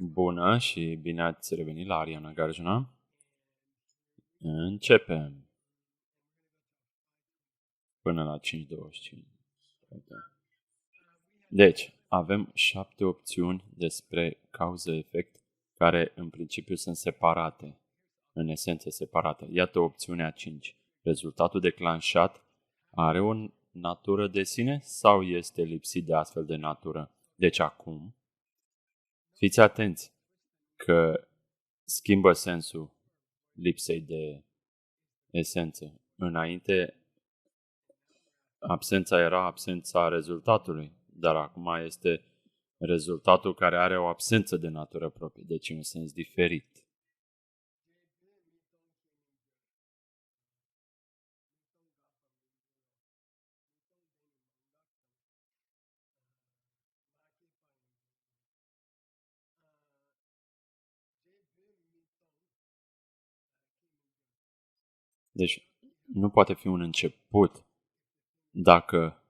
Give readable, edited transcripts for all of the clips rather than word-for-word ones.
Bună și bine ați revenit la Ariana Garjuna. Începem până la 5:25. Deci, avem 7 opțiuni despre cauză-efect care în principiu sunt separate, în esență separate. Iată opțiunea 5. Rezultatul declanșat are o natură de sine sau este lipsit de astfel de natură? Deci acum, fiți atenți că schimbă sensul lipsei de esență. Înainte, absența era absența rezultatului, dar acum este rezultatul care are o absență de natură proprie, deci un sens diferit. Deci nu poate fi un început dacă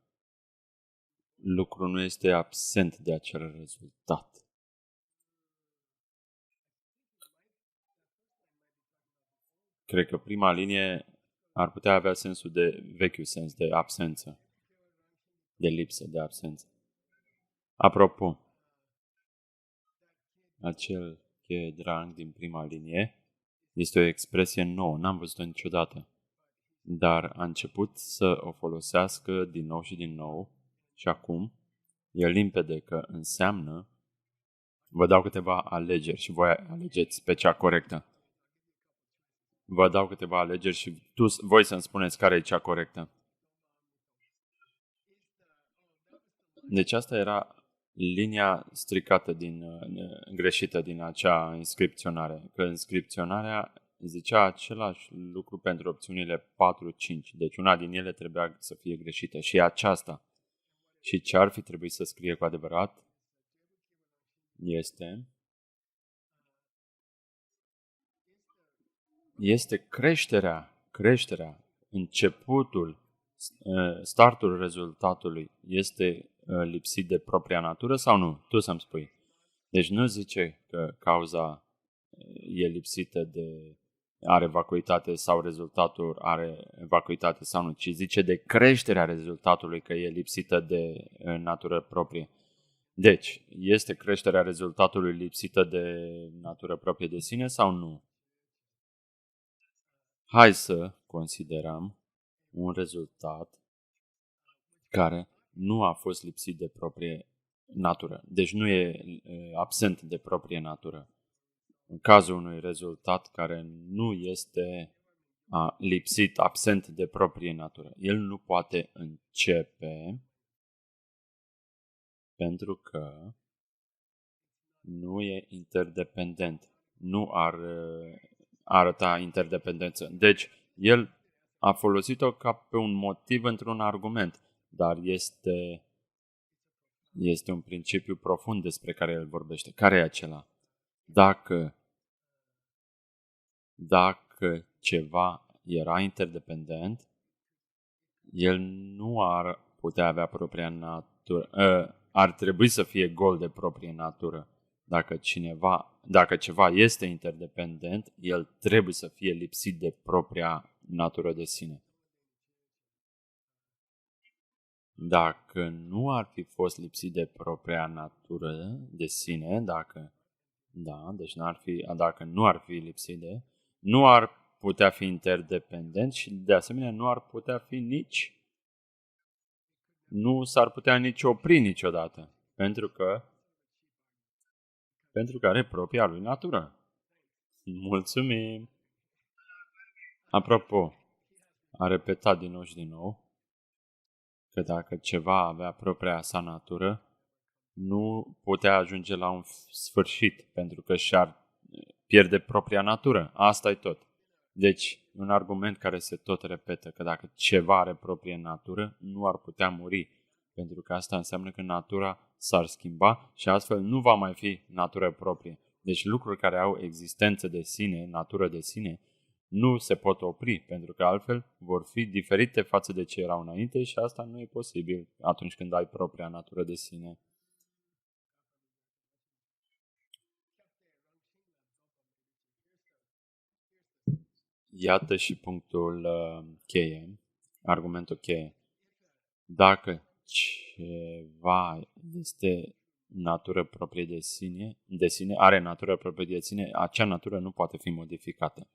lucrul nu este absent de acel rezultat. Cred că prima linie ar putea avea sensul de vechiul sens de absență, de lipsă, de absență. Apropo, acel cheie drang din prima linie este o expresie nouă, n-am văzut-o niciodată, dar a început să o folosească din nou și din nou și acum e limpede că înseamnă, vă dau câteva alegeri și voi alegeți pe cea corectă. Vă dau câteva alegeri și voi să-mi spuneți care e cea corectă. Deci asta era linia stricată greșită din acea inscripționare. Că inscripționarea zicea același lucru pentru opțiunile 4-5. Deci una din ele trebuia să fie greșită și aceasta. Și ce ar fi trebuit să scrie cu adevărat este creșterea, începutul, startul rezultatului este lipsit de propria natură sau nu? Tu să-mi spui. Deci nu zice că cauza e lipsită de are vacuitate sau rezultatul are vacuitate sau nu, ci zice de creșterea rezultatului că e lipsită de natură proprie. Deci, este creșterea rezultatului lipsită de natură proprie de sine sau nu? Hai să considerăm un rezultat care nu a fost lipsit de proprie natură. Deci nu e absent de proprie natură. În cazul unui rezultat care nu este lipsit, absent de proprie natură, el nu poate începe pentru că nu e interdependent. Nu ar arăta interdependență. Deci, el a folosit-o ca pe un motiv într-un argument, dar este un principiu profund despre care el vorbește. Care e acela? Dacă ceva era interdependent, el nu ar putea avea propria natură. Ar trebui să fie gol de proprie natură. Dacă ceva este interdependent, el trebuie să fie lipsit de propria natură de sine. Dacă nu ar fi fost lipsit de propria natură de sine, dacă nu ar fi lipsit de, nu ar putea fi interdependent și de asemenea nu ar putea fi nu s-ar putea nici opri niciodată, pentru că are propria lui natură. Mulțumim! Apropo, a repetat din nou și din nou că dacă ceva avea propria sa natură, nu putea ajunge la un sfârșit, pentru că și-ar pierde propria natură. Asta e tot. Deci, un argument care se tot repetă, că dacă ceva are proprie natură, nu ar putea muri, pentru că asta înseamnă că natura s-ar schimba și astfel nu va mai fi natură proprie. Deci lucruri care au existență de sine, natură de sine, nu se pot opri, pentru că altfel vor fi diferite față de ce erau înainte și asta nu e posibil atunci când ai propria natură de sine. Iată și punctul cheie, argumentul cheie. Dacă ceva este natură proprie de sine, are natură proprie de sine, acea natură nu poate fi modificată.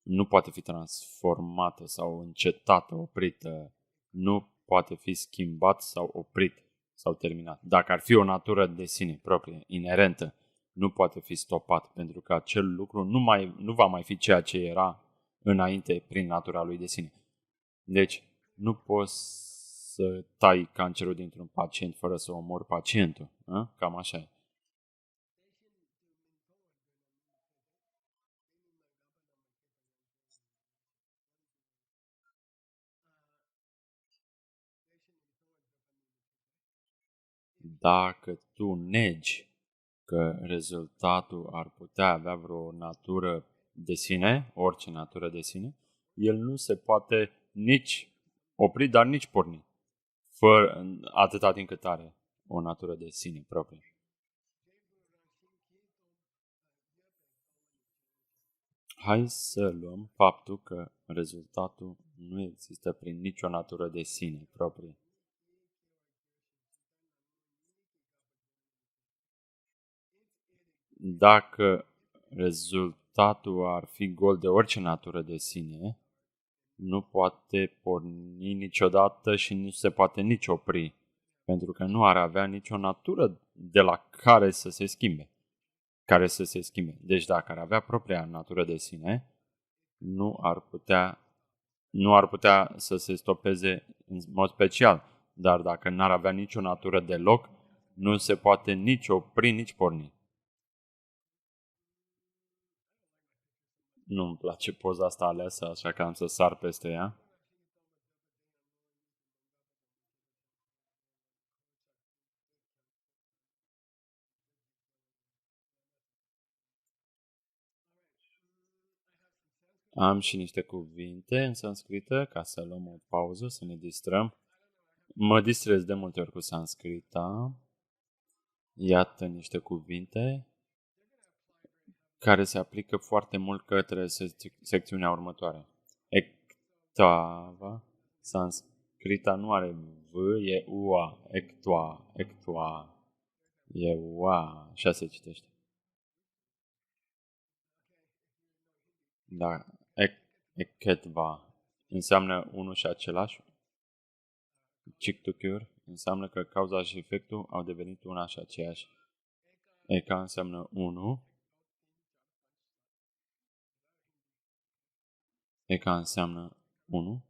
Nu poate fi transformată sau încetată, oprită. Nu poate fi schimbat sau oprit sau terminat. Dacă ar fi o natură de sine proprie, inerentă, nu poate fi stopat, pentru că acel lucru nu va mai fi ceea ce era înainte prin natura lui de sine. Deci, nu poți să tai cancerul dintr-un pacient fără să omori pacientul. A? Cam așa e. Dacă tu negi că rezultatul ar putea avea vreo natură de sine, orice natură de sine, el nu se poate nici opri, dar nici porni, fără, atâta timp cât are o natură de sine proprie. Hai să luăm faptul că rezultatul nu există prin nicio natură de sine proprie. Dacă rezultatul ar fi gol de orice natură de sine, nu poate porni niciodată și nu se poate nici opri, pentru că nu ar avea nicio natură de la care să se schimbe. Deci dacă ar avea propria natură de sine, nu ar putea, nu ar putea să se stopeze în mod special. Dar dacă n-ar avea nicio natură deloc, nu se poate nici opri, nici porni. Nu-mi place poza asta aleasă, așa că am să sar peste ea. Am și niște cuvinte în sanscrită, ca să luăm o pauză, să ne distrăm. Mă distrez de multe ori cu sanscrita. Iată niște cuvinte care se aplică foarte mult către secțiunea următoare. Ectava, sanscrita nu are V, e UA, ectua, e UA, așa se citește. Da, eketva înseamnă unul și același. Chictucur înseamnă că cauza și efectul au devenit una și aceeași. Eka înseamnă unu. Eka înseamnă unu.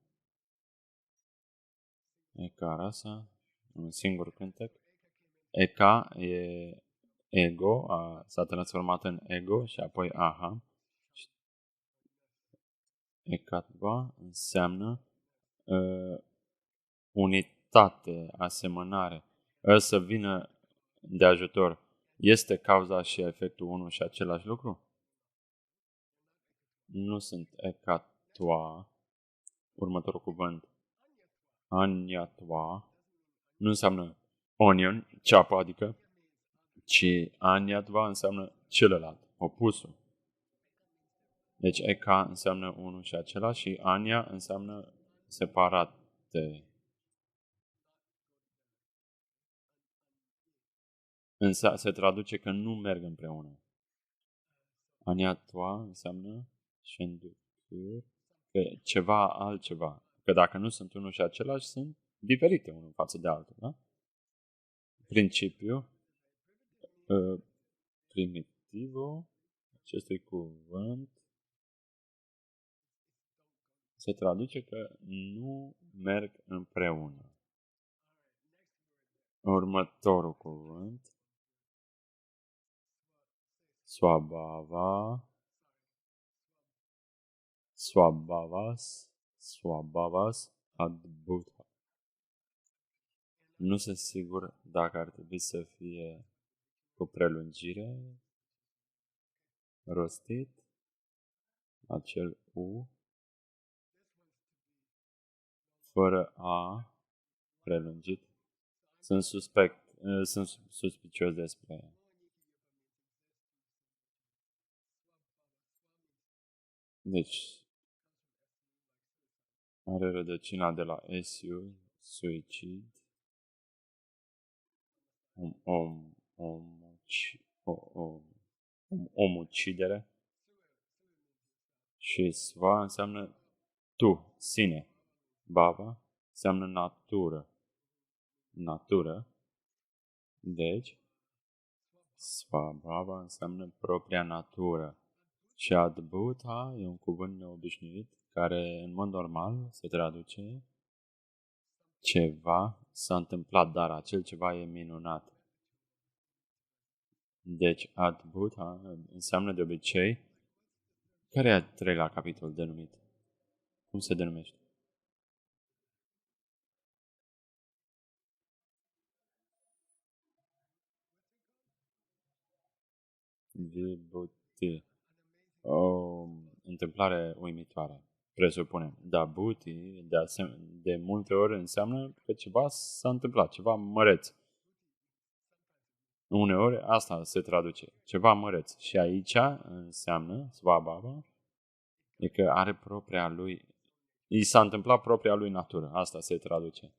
Eka rasa, un singur cântec. Eka e ego, s-a transformat în ego și apoi aha. Ekatva înseamnă unitate, asemănare. Să vină de ajutor. Este cauza și efectul unul și același lucru? Nu sunt ekatua. Următorul cuvânt, aniatva, nu înseamnă onion, ceapă, adică, ci aniatva înseamnă celălalt, opusul. Deci eka înseamnă unul și același și ania înseamnă separate. Însă se traduce că nu merg împreună. Aniatva înseamnă shendukur, că ceva altceva. Că dacă nu sunt unul și același, sunt diferite unul față de altul. Da? Principiu primitivul acestui cuvânt se traduce că nu merg împreună. Următorul cuvânt, swabhava, swabhavas, adbhuta. Nu sunt sigur dacă ar trebui să fie cu prelungire rostit acel U fără A prelungit. Sunt suspicios despre Deci, are rădăcina de la SU, suicid, omucidere și sva înseamnă tu, sine. Baba înseamnă natură. Deci, svabhava înseamnă propria natură. Și adbhuta e un cuvânt neobișnuit care în mod normal se traduce ceva s-a întâmplat, dar acel ceva e minunat. Deci adbhuta înseamnă de obicei, care e al treilea capitol denumit? Cum se denumește? Vibhuti. O întâmplare uimitoare, presupunem. Dar bhuti, de multe ori înseamnă că ceva s-a întâmplat, ceva măreț. Uneori asta se traduce, ceva măreț. Și aici înseamnă, svabhava, e că are propria lui, i s-a întâmplat propria lui natură, asta se traduce.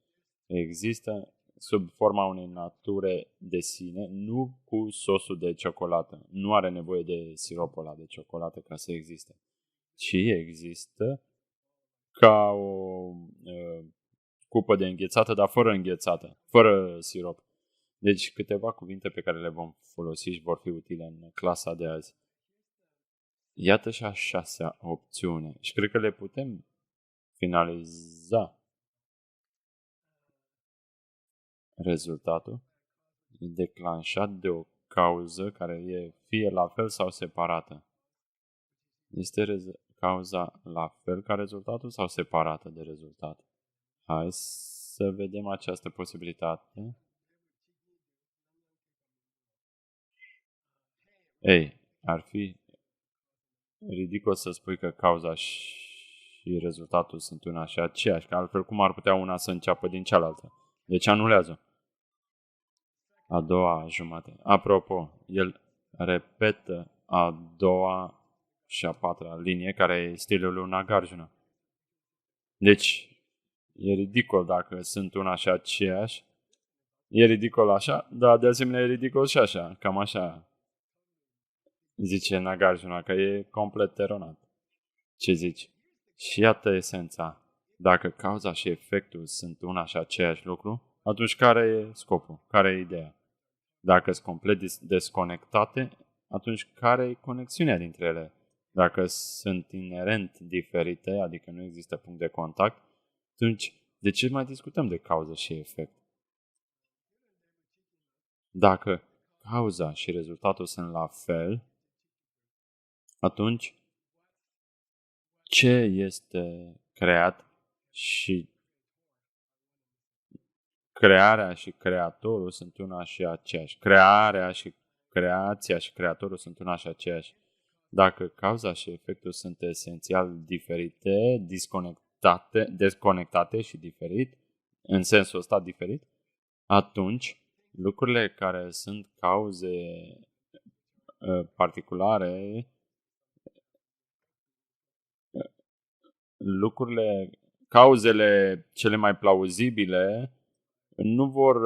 Există sub forma unei nature de sine, nu cu sosul de ciocolată. Nu are nevoie de siropul ăla de ciocolată ca să existe. Ci există ca o cupă de înghețată, dar fără înghețată, fără sirop. Deci câteva cuvinte pe care le vom folosi și vor fi utile în clasa de azi. Iată și a șasea opțiune. Și cred că le putem finaliza. Rezultatul e declanșat de o cauză care e fie la fel sau separată. Este cauza la fel ca rezultatul sau separată de rezultat? Hai să vedem această posibilitate. Ei, ar fi ridicol să spui că cauza și rezultatul sunt una și aceeași, că altfel cum ar putea una să înceapă din cealaltă? Deci anulează. A doua jumate. Apropo, el repetă a doua și a patra linie, care e stilul lui Nagarjuna. Deci, e ridicol dacă sunt una și aceeași. E ridicol așa, dar de asemenea e ridicol și așa, cam așa zice Nagarjuna, că e complet eronat. Ce zici? Și iată esența. Dacă cauza și efectul sunt una și aceeași lucru, atunci care e scopul? Care e ideea? Dacă sunt complet desconectate, atunci care e conexiunea dintre ele? Dacă sunt inerent diferite, adică nu există punct de contact, atunci de ce mai discutăm de cauză și efect? Dacă cauza și rezultatul sunt la fel, atunci ce este creat și crearea și creatorul sunt una și aceeași. Crearea și creația și creatorul sunt una și aceeași. Dacă cauza și efectul sunt esențial diferite, desconectate și diferit, în sensul ăsta diferit, atunci lucrurile care sunt cauze particulare, cauzele cele mai plauzibile nu vor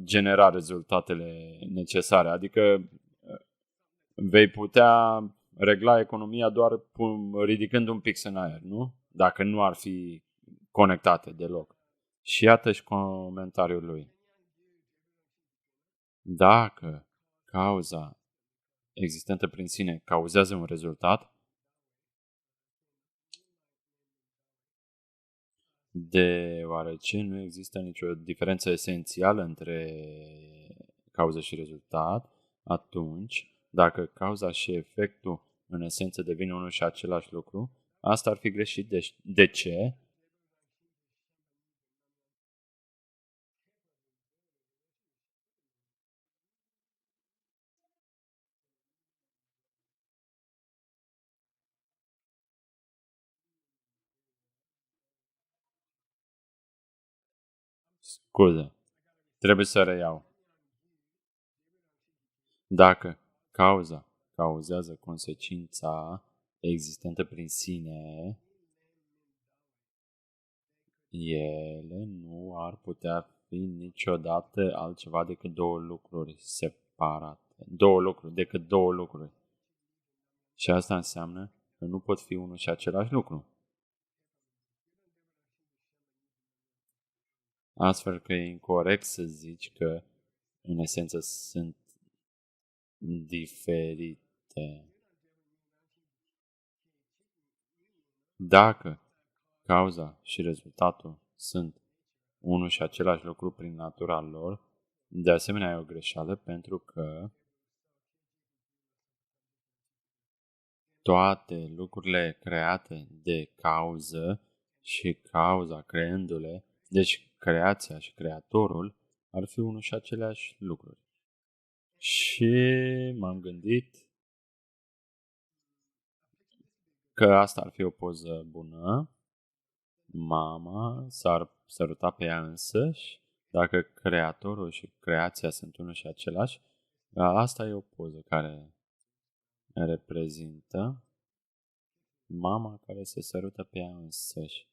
genera rezultatele necesare. Adică vei putea regla economia doar ridicând un pix în aer, nu? Dacă nu ar fi conectate deloc. Și iată și comentariul lui. Dacă cauza existentă prin sine cauzează un rezultat, deoarece nu există nicio diferență esențială între cauză și rezultat, atunci, dacă cauza și efectul în esență devin unul și același lucru, asta ar fi greșit. De ce? Scuze, trebuie să reiau. Dacă cauza cauzează consecința, existente prin sine, ele nu ar putea fi niciodată altceva decât două lucruri separate. Decât două lucruri. Și asta înseamnă că nu pot fi unul și același lucru. Astfel că e incorect să zici că în esență sunt diferite. Dacă cauza și rezultatul sunt unul și același lucru prin natura lor, de asemenea e o greșeală pentru că toate lucrurile create de cauză și cauza creându-le, deci creația și creatorul, ar fi unul și aceleași lucruri. Și m-am gândit că asta ar fi o poză bună. Mama s-ar săruta pe ea însăși. Dacă creatorul și creația sunt unul și același, asta e o poză care reprezintă mama care se sărută pe ea însăși.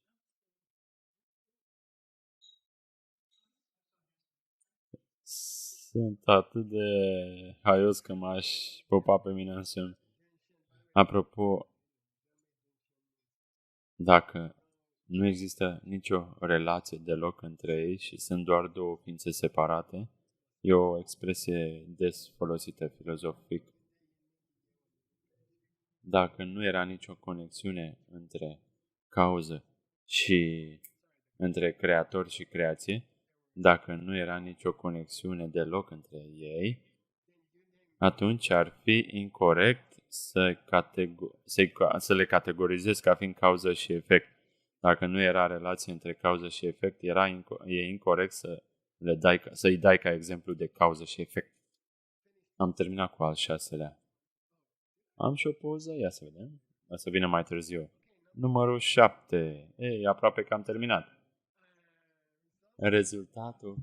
Sunt atât de haios că m-aș popa pe mine însumi. Apropo, dacă nu există nicio relație deloc între ei și sunt doar două ființe separate, e o expresie des folosită filozofic. Dacă nu era nicio conexiune între cauză și între creator și creație, dacă nu era nicio conexiune deloc între ei, atunci ar fi incorect să le categorizez ca fiind cauză și efect. Dacă nu era relație între cauză și efect, e incorect să-i dai ca exemplu de cauză și efect. Am terminat cu al 6-lea. Am și o poză, ia să vedem. O să vină mai târziu. Numărul 7. Ei, aproape că am terminat. Rezultatul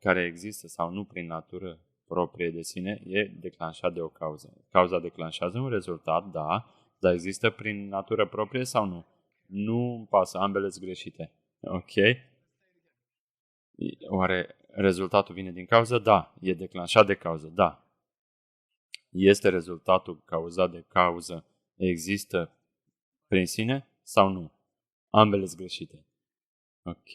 care există sau nu prin natură proprie de sine e declanșat de o cauză. Cauza declanșează un rezultat, da, dar există prin natură proprie sau nu? Nu îmi pasă, ambele sunt greșite. Ok? Oare rezultatul vine din cauză? Da. E declanșat de cauză? Da. Este rezultatul cauzat de cauză? Există prin sine sau nu? Ambele sunt greșite. Ok?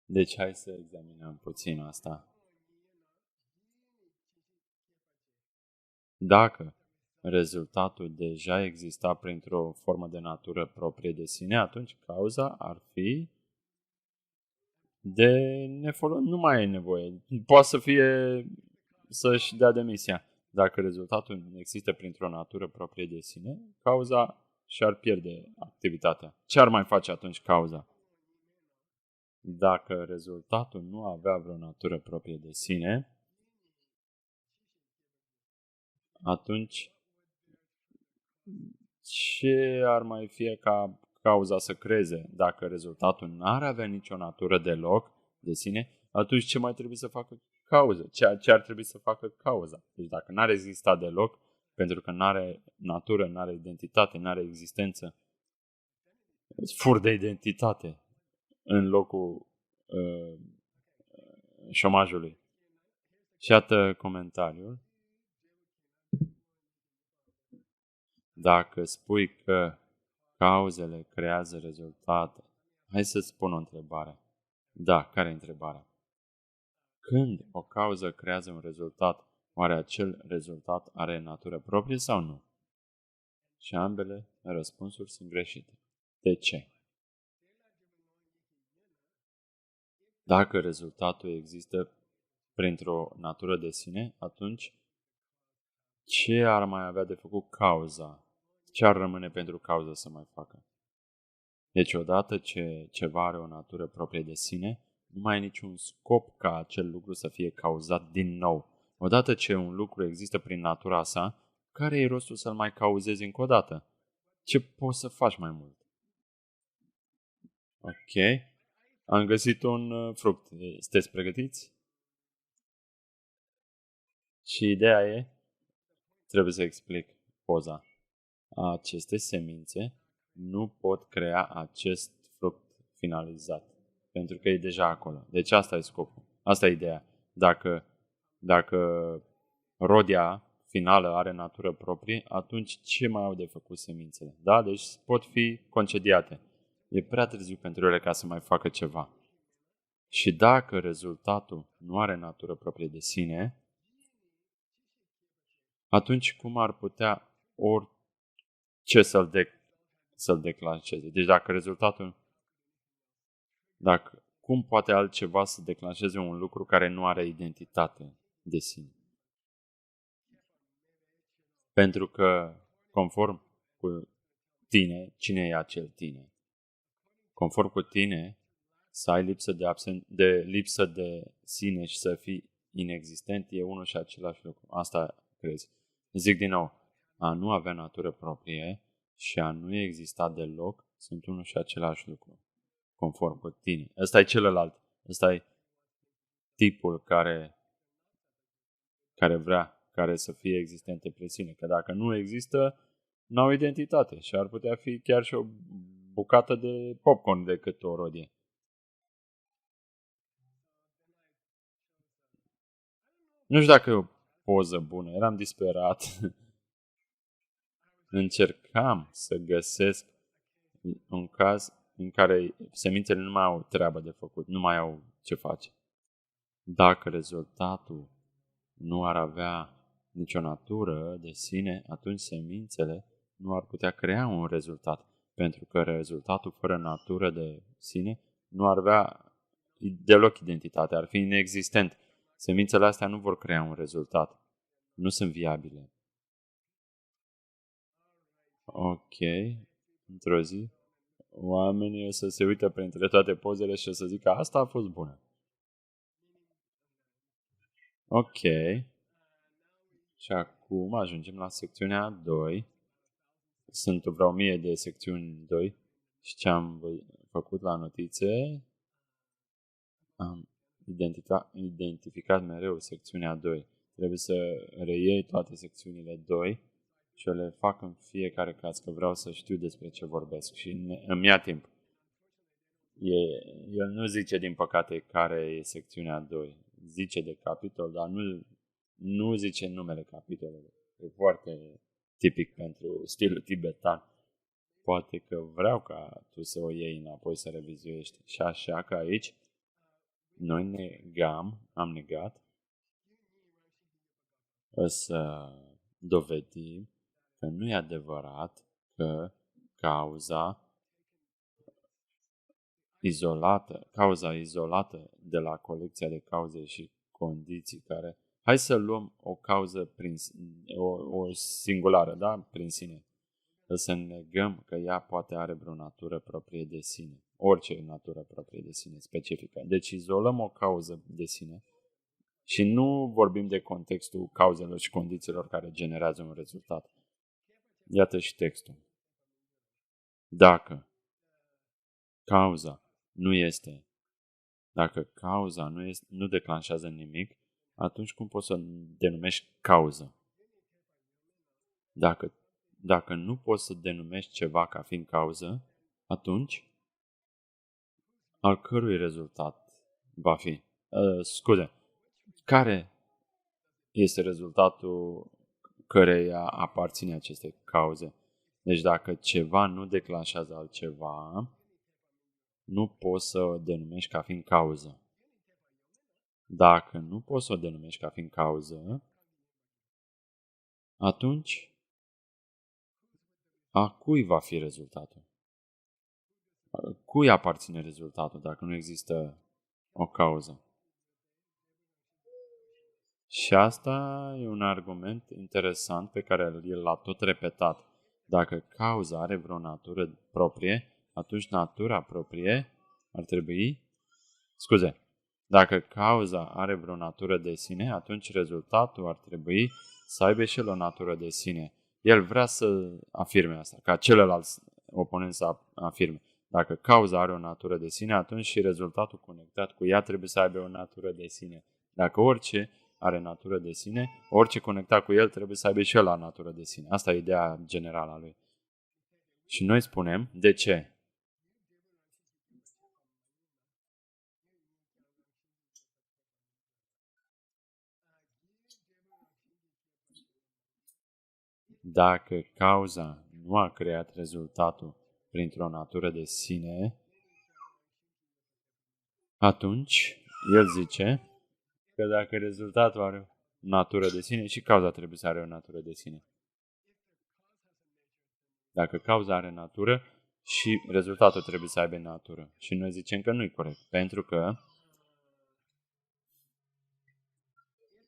Deci hai să examinăm puțin asta. Dacă rezultatul deja exista printr-o formă de natură proprie de sine, atunci cauza ar fi de nefolos. Nu mai e nevoie. Poate să fie să-și dea demisia. Dacă rezultatul există printr-o natură proprie de sine, cauza și-ar pierde activitatea. Ce ar mai face atunci cauza? Dacă rezultatul nu avea vreo natură proprie de sine, atunci ce ar mai fi ca cauza să creeze? Dacă rezultatul n-ar avea nicio natură deloc de sine, atunci ce mai trebuie să facă cauza? Ce ar trebui să facă cauza? Deci dacă n-ar exista deloc, pentru că n-are natură, n-are identitate, n-are existență, fur de identitate în locul șomajului. Și iată comentariul. Dacă spui că cauzele creează rezultate, hai să spun o întrebare. Da, care e întrebarea? Când o cauză creează un rezultat, oare acel rezultat are natură proprie sau nu? Și ambele răspunsuri sunt greșite. De ce? Dacă rezultatul există printr-o natură de sine, atunci ce ar mai avea de făcut cauza? Ce ar rămâne pentru cauză să mai facă? Deci odată ce ceva are o natură proprie de sine, nu mai e niciun scop ca acel lucru să fie cauzat din nou. Odată ce un lucru există prin natura sa, care e rostul să-l mai cauzezi încă o dată? Ce poți să faci mai mult? Ok. Am găsit un fruct. Sunteți pregătiți? Și ideea e, trebuie să explic poza. aceste semințe nu pot crea acest fruct finalizat, pentru că e deja acolo. Deci asta e scopul, asta e ideea. Dacă rodia finală are natură proprie, atunci ce mai au de făcut semințele? Da? Deci pot fi concediate. E prea târziu pentru ele ca să mai facă ceva. Și dacă rezultatul nu are natură proprie de sine, atunci cum ar putea orice să-l declanșeze? Deci dacă rezultatul, cum poate altceva să declanșeze un lucru care nu are identitate de sine? Pentru că, conform cu tine, cine e acel tine? Conform cu tine, să ai lipsă de sine și să fii inexistent e unul și același lucru. Asta crezi. Zic din nou, a nu avea natură proprie și a nu exista deloc sunt unul și același lucru. Conform cu tine. Ăsta e celălalt. Ăsta e tipul care vrea, care să fie existente prin sine. Că dacă nu există, n-au identitate și ar putea fi chiar și o bucată de popcorn decât o rodie. Nu știu dacă e o poză bună, eram disperat. Încercam să găsesc un caz în care semințele nu mai au treabă de făcut, nu mai au ce face. Dacă rezultatul nu ar avea nicio natură de sine, atunci semințele nu ar putea crea un rezultat, pentru că rezultatul fără natură de sine nu ar avea deloc identitate, ar fi inexistent. Semințele astea nu vor crea un rezultat. Nu sunt viabile. Ok. Într-o zi, oamenii o să se uită printre toate pozele și o să zică asta a fost bună. Ok. Și acum ajungem la secțiunea 2. Sunt vreo 1000 de secțiuni 2 și ce am făcut la notițe, am identificat mereu secțiunea 2. Trebuie să reiei toate secțiunile 2 și le fac în fiecare caz, că vreau să știu despre ce vorbesc și îmi ia timp. El nu zice, din păcate, care e secțiunea 2. Zice de capitol, dar nu zice numele capitolului. E foarte tipic pentru stilul tibetan. Poate că vreau ca tu să o iei înapoi să revizuiești. Și așa că aici noi am negat să dovedim că nu e adevărat că cauza izolată de la colecția de cauze și condiții care... Hai să luăm o cauză o singulară, da? Prin sine. Să negăm că ea poate are vreo natură proprie de sine. Orice natură proprie de sine specifică. Deci izolăm o cauză de sine și nu vorbim de contextul cauzelor și condițiilor care generează un rezultat. Iată și textul. Dacă cauza nu declanșează nimic, atunci cum poți să denumești cauză? Dacă nu poți să denumești ceva ca fiind cauză, atunci al cărui rezultat va fi? Care este rezultatul căreia aparține aceste cauze? Deci dacă ceva nu declanșează altceva, nu poți să o denumești ca fiind cauză. Dacă nu poți să o denumești ca fiind cauză, atunci a cui va fi rezultatul? Cui aparține rezultatul dacă nu există o cauză? Și asta e un argument interesant pe care el l-a tot repetat. Dacă cauza are vreo natură proprie, atunci natura proprie ar trebui... Dacă cauza are vreo natură de sine, atunci rezultatul ar trebui să aibă și el o natură de sine. El vrea să afirme asta, ca celălalt oponent să afirme. Dacă cauza are o natură de sine, atunci și rezultatul conectat cu ea trebuie să aibă o natură de sine. Dacă orice are natură de sine, orice conectat cu el trebuie să aibă și el la natură de sine. Asta e ideea generală a lui. Și noi spunem, de ce? Dacă cauza nu a creat rezultatul printr-o natură de sine, atunci el zice că dacă rezultatul are o natură de sine, și cauza trebuie să are o natură de sine. Dacă cauza are natură, și rezultatul trebuie să aibă natură. Și noi zicem că nu e corect, pentru că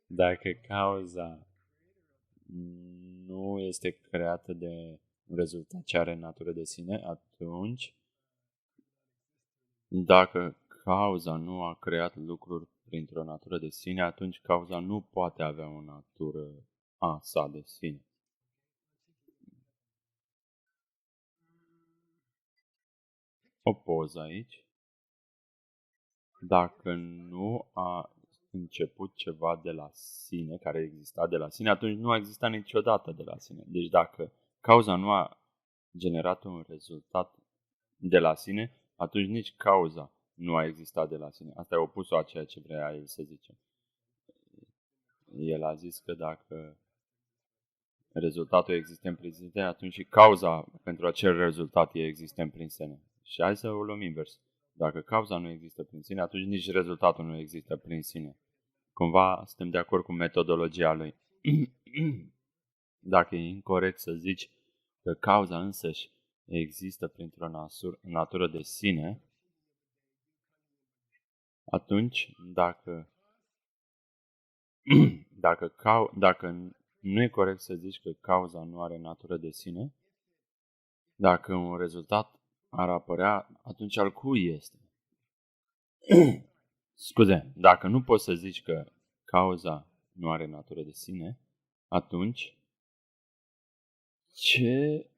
dacă cauza nu este creată de un rezultat ce are natură de sine, atunci, dacă cauza nu a creat lucruri printr-o natură de sine, atunci cauza nu poate avea o natură a sa de sine. O poză aici. Dacă nu a început ceva de la sine, care exista de la sine, atunci nu a existat niciodată de la sine. Deci dacă cauza nu a generat un rezultat de la sine, atunci nici cauza nu a existat de la sine. Asta e opusul a ceea ce vrea el să zice. El a zis că dacă rezultatul existent prin sine, atunci și cauza pentru acel rezultat e existent prin sine. Și hai să o luăm invers. Dacă cauza nu există prin sine, atunci nici rezultatul nu există prin sine. Cumva suntem de acord cu metodologia lui. Dacă e incorect să zici că cauza însăși există printr-o natură de sine, atunci dacă nu e corect să zici că cauza nu are natură de sine, dacă un rezultat ar apărea, atunci al cui este? Scuze, dacă nu poți să zici că cauza nu are natură de sine, atunci ce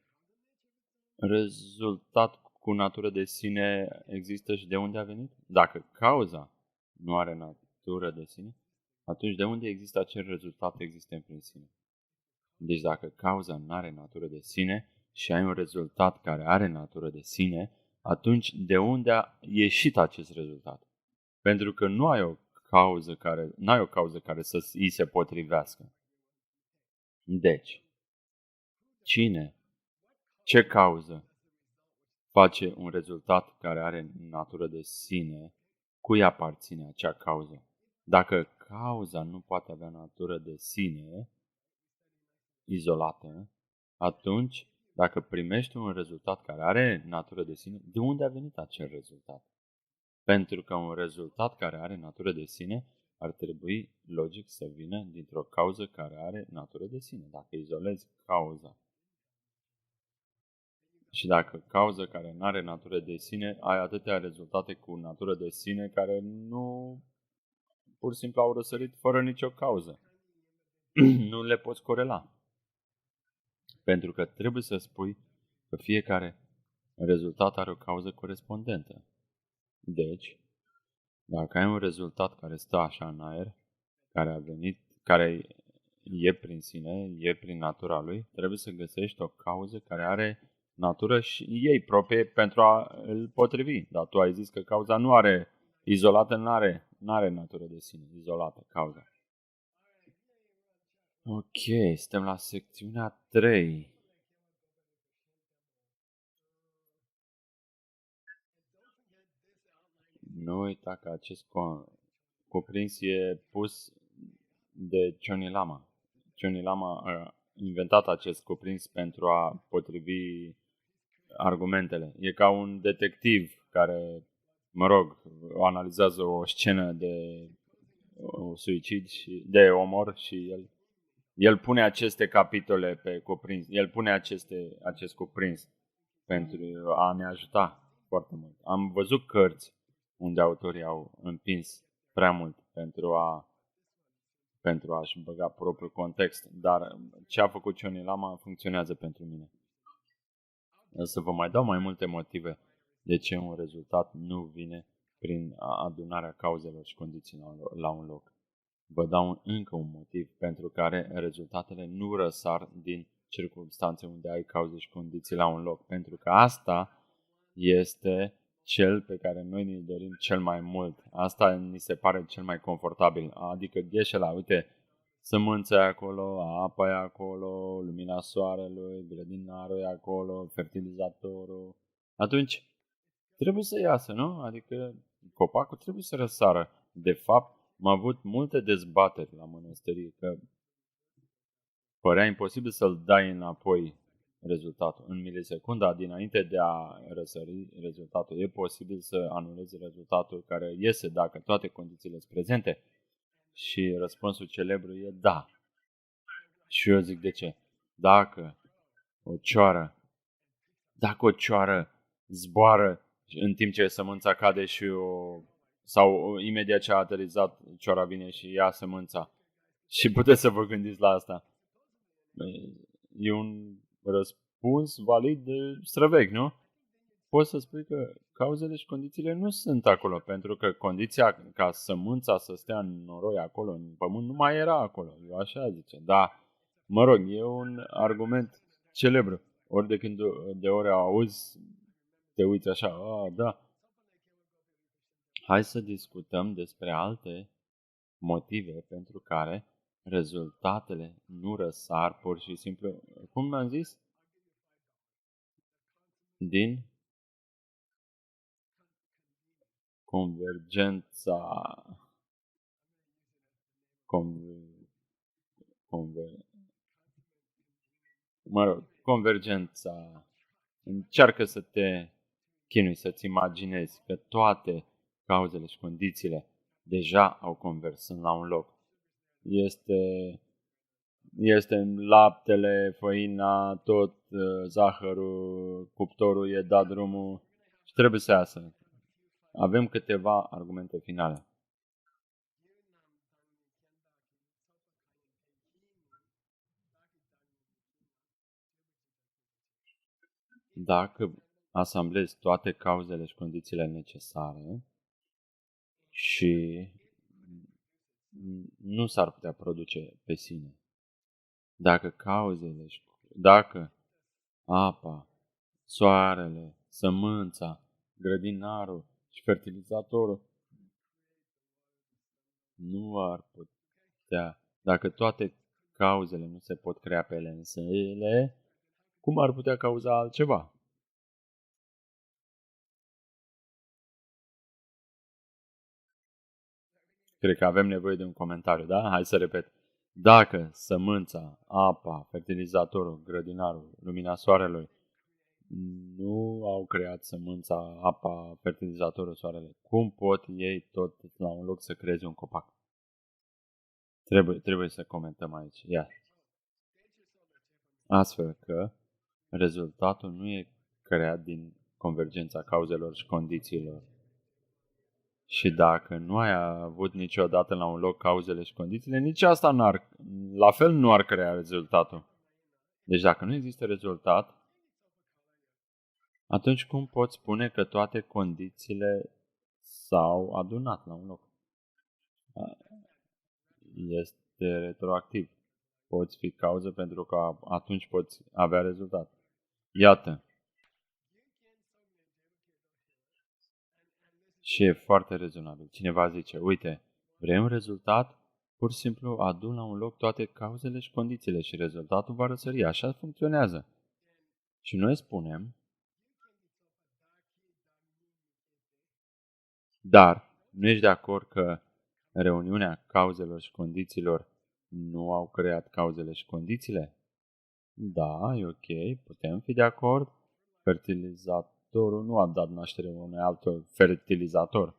rezultat cu natură de sine există și de unde a venit? Dacă cauza nu are natură de sine, atunci de unde există acel rezultat existent prin sine? Deci dacă cauza nu are natură de sine și ai un rezultat care are natură de sine, atunci de unde a ieșit acest rezultat? Pentru că nu ai o cauză care să îi se potrivească. Deci, ce cauză face un rezultat care are natură de sine, cui aparține acea cauză? Dacă cauza nu poate avea natură de sine, izolată, atunci, dacă primești un rezultat care are natură de sine, de unde a venit acel rezultat? Pentru că un rezultat care are natură de sine ar trebui, logic, să vină dintr-o cauză care are natură de sine. Dacă izolezi cauza și dacă cauza care nu are natură de sine, ai atâtea rezultate cu natură de sine care nu pur și simplu au răsărit fără nicio cauză. Nu le poți corela. Pentru că trebuie să spui că fiecare rezultat are o cauză corespondentă. Deci, dacă ai un rezultat care stă așa în aer, care a venit, care e prin sine, e prin natura lui, trebuie să găsești o cauză care are natură și ei proprie pentru a îl potrivi. Dar tu ai zis că cauza nu are, izolată nu are natură de sine, izolată cauza. Ok, suntem la secțiunea 3. Nu uita că acest cuprins e pus de Johnny Lama. Johnny Lama a inventat acest cuprins pentru a potrivi argumentele. E ca un detectiv care, analizează o scenă de suicid și de omor și el pune aceste capitole pe cuprins. El pune acest cuprins pentru a ne ajuta foarte mult. Am văzut cărți unde autorii au împins prea mult pentru a-și băga propriul context, dar ce a făcut Johnny Lama funcționează pentru mine. Să vă mai dau mai multe motive de ce un rezultat nu vine prin adunarea cauzelor și condițiilor la un loc. Vă dau încă un motiv pentru care rezultatele nu răsar din circumstanțe unde ai cauze și condiții la un loc, pentru că asta este cel pe care noi ne dorim cel mai mult. Asta ni se pare cel mai confortabil. Adică gheșela, uite, sămânța e acolo, apa e acolo, lumina soarelui, grădinarul e acolo, fertilizatorul. Atunci trebuie să iasă, nu? Adică copacul trebuie să răsară. De fapt, am avut multe dezbateri la mănăstărie, că părea imposibil să-l dai înapoi rezultatul. În milisecunda dinainte de a răsări rezultatul, e posibil să anulezi rezultatul care iese dacă toate condițiile sunt prezente? Și răspunsul celebru e da. Și eu zic de ce? Dacă o cioară zboară în timp ce sămânța cade sau imediat ce a aterizat, cioara vine și ia sămânța. Și puteți să vă gândiți la asta. E un răspuns valid de străvechi, nu? Poți să spui că cauzele și condițiile nu sunt acolo, pentru că condiția ca sămânța să stea în noroi acolo, în pământ, nu mai era acolo. Eu așa zice. Da, mă rog, e un argument celebru. Ori de ori auzi, te uiți așa, da. Hai să discutăm despre alte motive pentru care rezultatele nu răsar pur și simplu, cum am zis, din convergența convergența. Încearcă să te chinui, să-ți imaginezi că toate cauzele și condițiile deja au convers la un loc. Este laptele, făina, tot zahărul, cuptorul e dat drumul și trebuie să iasă. Avem câteva argumente finale. Dacă asamblezi toate cauzele și condițiile necesare și nu s-ar putea produce pe sine. Dacă apa, soarele, sămânța, grădinarul și fertilizatorul nu ar putea, dacă toate cauzele nu se pot crea pe ele însele, cum ar putea cauza altceva? Cred că avem nevoie de un comentariu, da? Hai să repet. Dacă sămânța, apa, fertilizatorul, grădinarul, lumina soarelui nu au creat sămânța, apa, fertilizatorul, soarele, cum pot ei tot la un loc să creeze un copac? Trebuie să comentăm aici. Ia. Astfel că rezultatul nu e creat din convergența cauzelor și condițiilor. Și dacă nu ai avut niciodată la un loc cauzele și condițiile, nici asta la fel nu ar crea rezultatul. Deci dacă nu există rezultat, atunci cum poți spune că toate condițiile s-au adunat la un loc? Este retroactiv. Poți fi cauză pentru că atunci poți avea rezultat. Iată. Și e foarte rezonabil. Cineva zice, uite, vrei un rezultat? Pur și simplu adun la un loc toate cauzele și condițiile și rezultatul va răsări. Așa funcționează. Și noi spunem, dar nu ești de acord că reuniunea cauzelor și condițiilor nu au creat cauzele și condițiile? Da, e ok, putem fi de acord. Fertilizatorul nu a dat naștere unui alt fertilizator.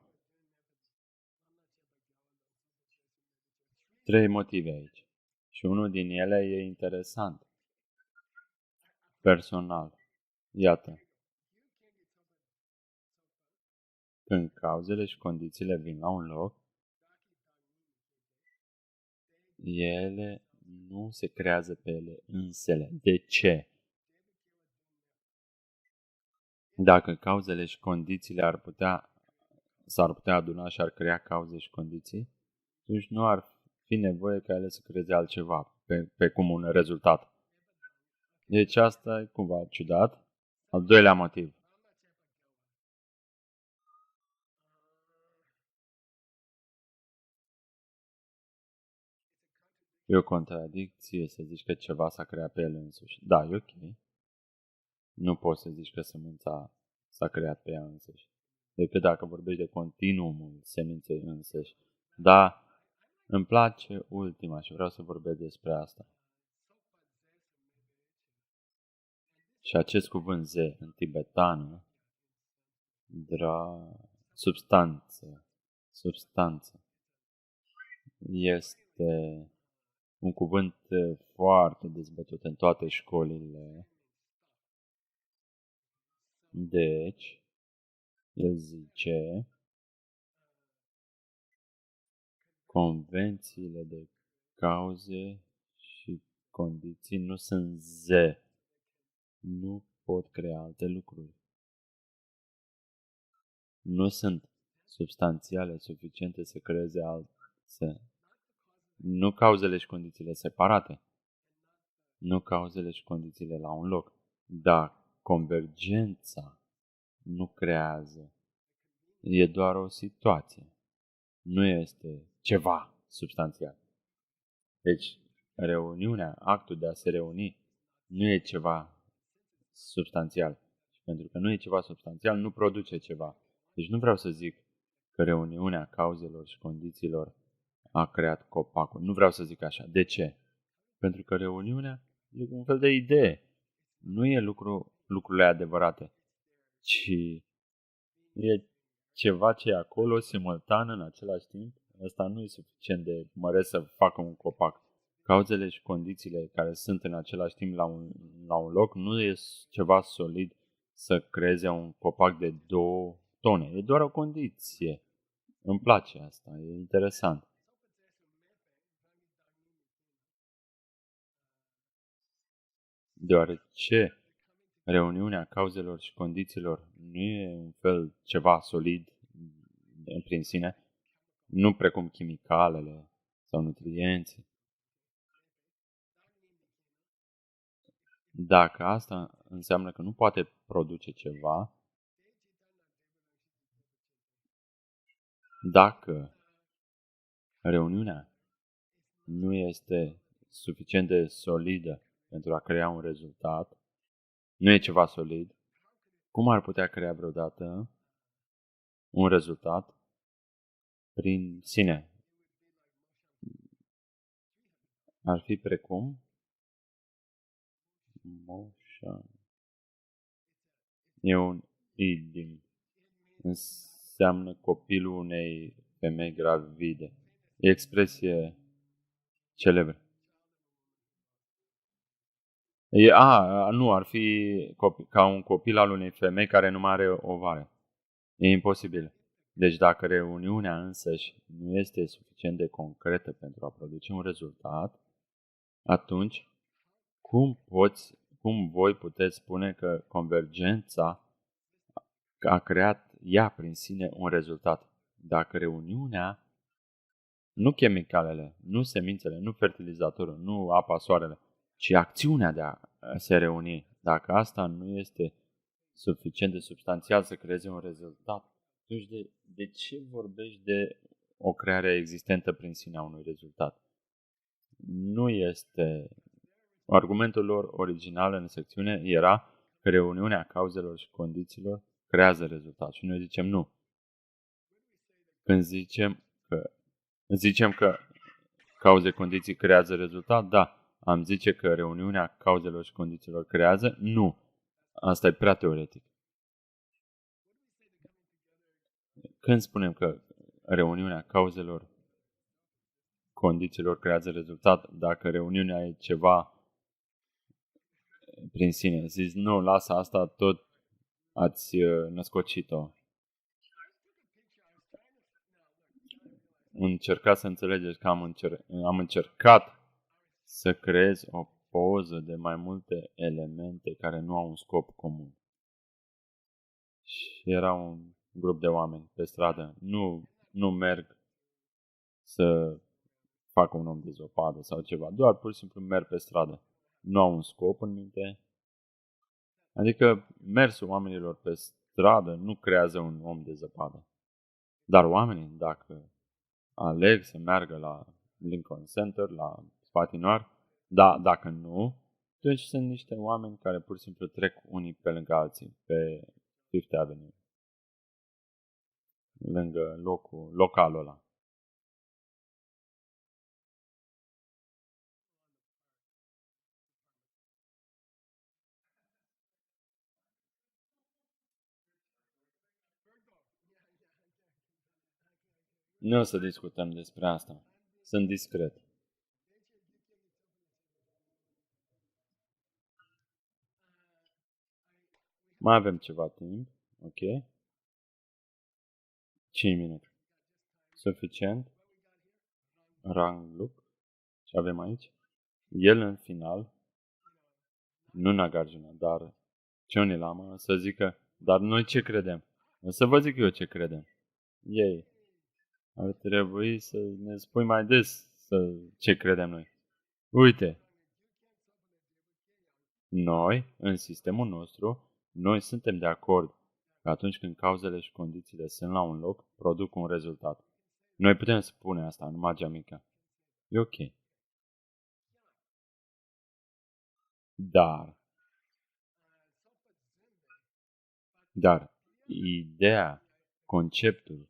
3 motive aici. Și unul din ele e interesant. Personal. Iată. Când cauzele și condițiile vin la un loc, ele nu se creează pe ele însele. De ce? Dacă cauzele și condițiile s-ar putea aduna și ar crea cauze și condiții, atunci nu ar fi nevoie ca ele să creeze altceva, pe cum un rezultat. Deci asta e cumva ciudat. Al doilea motiv. E o contradicție să zici că ceva s-a creat pe el însuși. Da, e ok. Nu poți să zici că sămânța s-a creat pe ea însăși. Decât dacă vorbești de continuumul seminței însăși. Da, îmi place ultima și vreau să vorbesc despre asta. Și acest cuvânt ze în tibetană, substanță, este un cuvânt foarte dezbătut în toate școlile. Deci, el zice, convențiile de cauze și condiții nu sunt ze. Nu pot crea alte lucruri. Nu sunt substanțiale suficiente să creeze alte. Nu cauzele și condițiile separate. Nu cauzele și condițiile la un loc. Dar convergența nu creează. E doar o situație. Nu este ceva substanțial. Deci, reuniunea, actul de a se reuni, nu e ceva substanțial. Și pentru că nu e ceva substanțial, nu produce ceva. Deci nu vreau să zic că reuniunea cauzelor și condițiilor a creat copacul. Nu vreau să zic așa. De ce? Pentru că reuniunea e un fel de idee. Nu e lucrurile adevărate, ci e ceva ce e acolo, simultan, în același timp. Ăsta nu e suficient de măreț să facă un copac. Cauzele și condițiile care sunt în același timp la un loc nu e ceva solid să creeze un copac de 2 tone. E doar o condiție. Îmi place asta, e interesant. Deoarece reuniunea cauzelor și condițiilor nu e un fel ceva solid prin sine, nu precum chimicalele sau nutrienții. Dacă asta înseamnă că nu poate produce ceva, dacă reuniunea nu este suficient de solidă pentru a crea un rezultat, nu e ceva solid, cum ar putea crea vreodată un rezultat prin sine? Ar fi precum motion. E un idim. Înseamnă copilul unei femei gravide. E expresie celebră. Nu, ar fi ca un copil al unei femei care nu mai are ovare. E imposibil. Deci dacă reuniunea însăși nu este suficient de concretă pentru a produce un rezultat, atunci cum voi puteți spune că convergența a creat ea prin sine un rezultat? Dacă reuniunea, nu chimicalele, nu semințele, nu fertilizatorul, nu apa, soarele, ci acțiunea de a se reuni, dacă asta nu este suficient de substanțial să creeze un rezultat, atunci de ce vorbești de o creare existentă prin sine a unui rezultat? Nu este. Argumentul lor original în secțiune era că reuniunea cauzelor și condițiilor creează rezultat. Și noi zicem nu. Când zicem că cauze condiții creează rezultat, da. Am zice că reuniunea cauzelor și condițiilor creează? Nu. Asta e prea teoretic. Când spunem că reuniunea cauzelor condițiilor creează rezultat, dacă reuniunea e ceva prin sine, zici, nu, lasă asta, tot ați născocit-o. Încercați să înțelegeți că am încercat să creez o poză de mai multe elemente care nu au un scop comun. Și era un grup de oameni pe stradă. Nu merg să facă un om de zăpadă sau ceva. Doar pur și simplu merg pe stradă. nu au un scop în minte. Adică mersul oamenilor pe stradă nu creează un om de zăpadă. Dar oamenii, dacă aleg să meargă la Lincoln Center, la patinoar, da, dacă nu, atunci sunt niște oameni care pur și simplu trec unii pe lângă alții, pe Fifth Avenue, lângă localul ăla. Nu o să discutăm despre asta. Sunt discret. Mai avem ceva timp, ok? 5 minute. Suficient? Ranglup? Ce avem aici? El în final, nu Nagarjuna, dar Cioni Lama să zică, dar noi ce credem? O să vă zic eu ce credem. Ei, ar trebui să ne spui mai des ce credem noi. Uite, noi, în sistemul nostru, noi suntem de acord că atunci când cauzele și condițiile sunt la un loc, produc un rezultat. Noi putem spune asta în magia mică. E ok. Dar, ideea, conceptul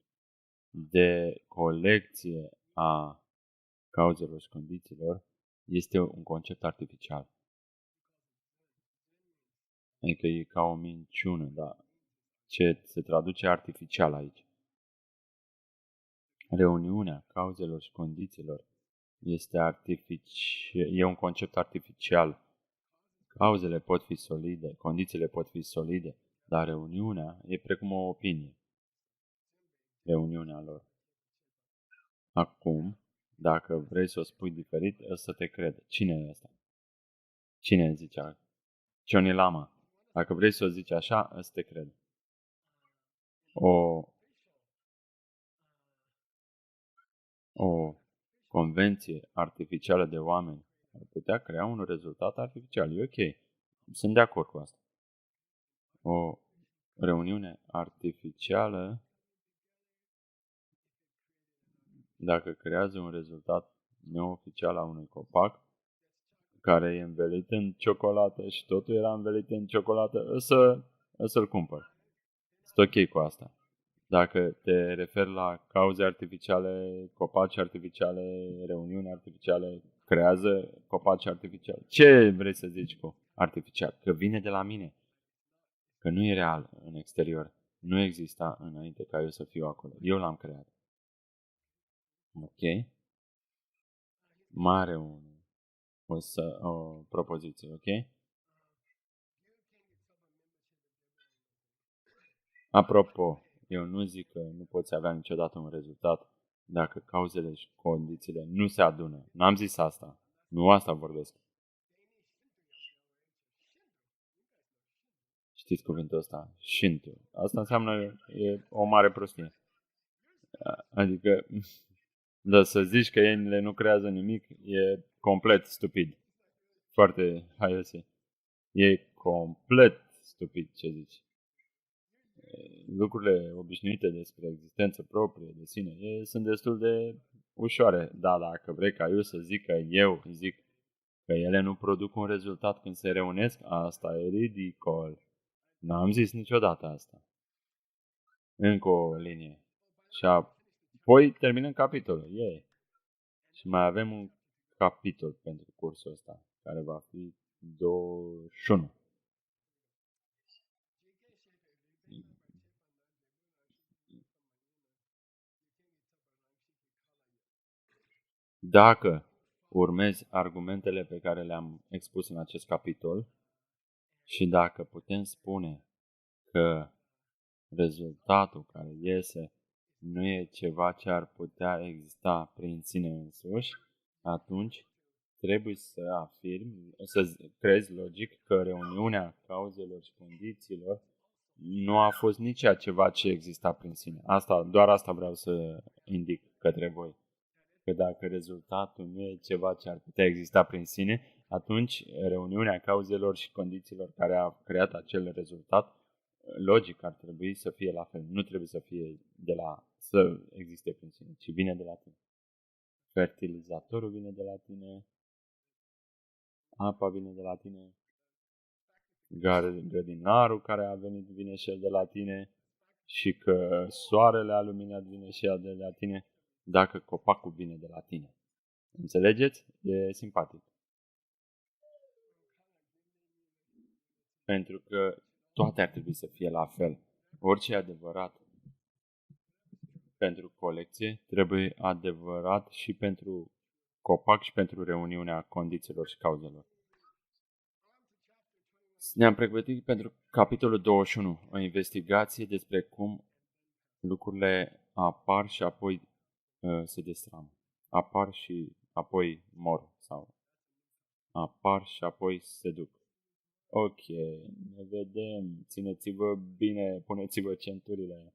de colecție a cauzelor și condițiilor este un concept artificial. Adică e ca o minciună, dar ce se traduce artificial aici. Reuniunea cauzelor și condițiilor e un concept artificial. Cauzele pot fi solide, condițiile pot fi solide, dar reuniunea e precum o opinie. Reuniunea lor. Acum, dacă vrei să o spui diferit, o să te cred. Cine e ăsta? Cine zicea? Cioni Lama. Dacă vrei să o zici așa, o să te cred. O convenție artificială de oameni ar putea crea un rezultat artificial. E ok. Sunt de acord cu asta. O reuniune artificială, dacă creează un rezultat neoficial a unui copac, care e învelit în ciocolată și totul era învelit în ciocolată, o să-l cumpăr. Sunt ok cu asta. Dacă te referi la cauze artificiale, copaci artificiale, reuniuni artificiale, creează copaci artificiale. Ce vrei să zici cu artificial? Că vine de la mine. Că nu e real în exterior. Nu exista înainte ca eu să fiu acolo. Eu l-am creat. Ok? Mare o propoziție, ok? Apropo, eu nu zic că nu poți avea niciodată un rezultat dacă cauzele și condițiile nu se adună. N-am zis asta. Nu asta vorbesc. Știți cuvântul ăsta? Shinto. Asta înseamnă e o mare prostie. Adică, da, să zici că ele nu creează nimic e complet stupid. Foarte haiose. E complet stupid ce zici. Lucrurile obișnuite despre existență proprie de sine sunt destul de ușoare. Da, dacă vrei ca eu să zic că eu zic că ele nu produc un rezultat când se reunesc, asta e ridicol. N-am zis niciodată asta. Încă o linie. Și apoi terminăm capitolul. Yeah. Și mai avem un capitol pentru cursul ăsta, care va fi 21. Dacă urmezi argumentele pe care le-am expus în acest capitol și dacă putem spune că rezultatul care iese nu e ceva ce ar putea exista prin sine însuși, atunci trebuie să afirmi, să crezi logic că reuniunea cauzelor și condițiilor nu a fost nici ceva ce exista prin sine. Doar asta vreau să indic către voi. că dacă rezultatul nu e ceva ce ar putea exista prin sine, atunci reuniunea cauzelor și condițiilor care a creat acel rezultat, logic ar trebui să fie la fel. Nu trebuie să fie să existe prin sine, ci vine de la tine. Fertilizatorul vine de la tine, apa vine de la tine, grădinarul care a venit vine și el de la tine și că soarele a luminat vine și el de la tine, dacă copacul vine de la tine. Înțelegeți? E simpatic. Pentru că toate ar trebui să fie la fel. Orice e adevărat pentru colecție, trebuie adevărat și pentru copac și pentru reuniunea condițiilor și cauzelor. Ne-am pregătit pentru capitolul 21, o investigație despre cum lucrurile apar și apoi se destramă. Apar și apoi mor sau apar și apoi se duc. Ok, ne vedem, țineți-vă bine, puneți-vă centurile.